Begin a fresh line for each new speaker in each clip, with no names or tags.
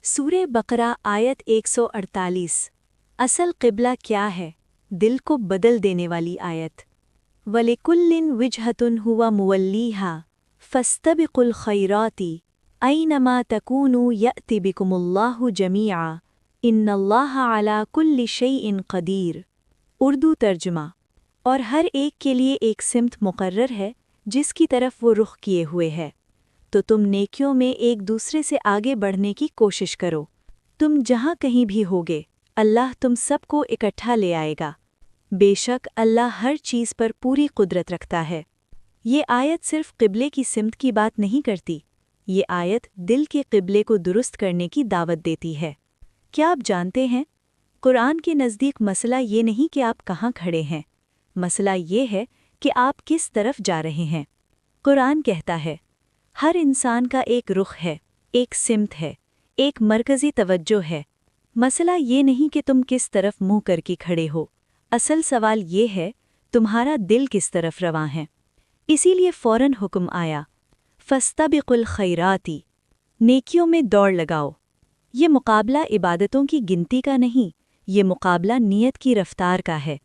सूरे बकरा आयत 148। असल क़िबला क्या है? दिल को बदल देने वाली आयत। वलिकुल्लिन विजहतुन हुवा मुवल्लीहा फस्तबिकुल खैराती ऐनमा तकूनु यअति बिकुमुल्लाहु जमीआ इन्नल्लाहा अला कुल्लि शैइन क़दीर। उर्दू तर्जुमा। और हर एक के लिए एक सिमत मुकर्रर है जिसकी तरफ वो रुख किए हुए है, तो तुम नेकियों में एक दूसरे से आगे बढ़ने की कोशिश करो। तुम जहाँ कहीं भी होगे, अल्लाह तुम सबको इकट्ठा ले आएगा। बेशक अल्लाह हर चीज़ पर पूरी कुदरत रखता है। ये आयत सिर्फ क़िबले की सिमत की बात नहीं करती, ये आयत दिल के क़िबले को दुरुस्त करने की दावत देती है। क्या आप जानते हैं, कुरान के नज़दीक मसला ये नहीं कि आप कहाँ खड़े हैं, मसला ये है कि आप किस तरफ जा रहे हैं। कुरान कहता है, हर इंसान का एक रुख है, एक सिमत है, एक मरकज़ी तवज्जो है। मसला ये नहीं कि तुम किस तरफ मुँह करके खड़े हो, असल सवाल ये है तुम्हारा दिल किस तरफ रवां है। इसीलिए फ़ौरन हुक्म आया, फ़स्तबिकुल खैराती, नेकियों में दौड़ लगाओ। ये मुकाबला इबादतों की गिनती का नहीं, ये मुकाबला नीयत की रफ्तार का है।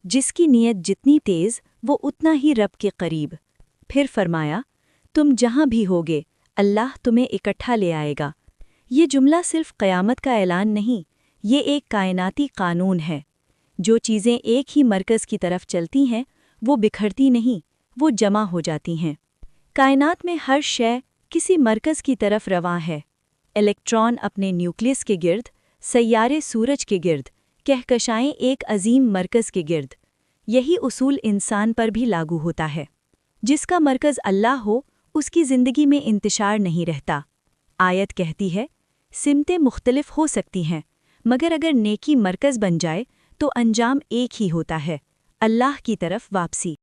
जिसकी नीयत जितनी तेज़ वो उतना ही रब के करीब। फिर फरमाया, तुम जहाँ भी होगे अल्लाह तुम्हें इकट्ठा ले आएगा। ये जुमला सिर्फ क़यामत का ऐलान नहीं, ये एक कायनाती कानून है। जो चीज़ें एक ही मरकज़ की तरफ चलती हैं वो बिखरती नहीं, वो जमा हो जाती हैं। कायनात में हर शय किसी मरकज़ की तरफ रवां है। इलेक्ट्रॉन अपने न्यूक्लियस के गिर्द, सैयारे सूरज के गिर्द, कहकशाएं एक अजीम मरकज़ के गिर्द। यही उसूल इंसान पर भी लागू होता है। जिसका मरकज़ अल्लाह हो उसकी ज़िंदगी में इंतशार नहीं रहता। आयत कहती है, सिमतें मुख्तलिफ हो सकती हैं, मगर अगर नेकी मरकज़ बन जाए तो अंजाम एक ही होता है, अल्लाह की तरफ वापसी।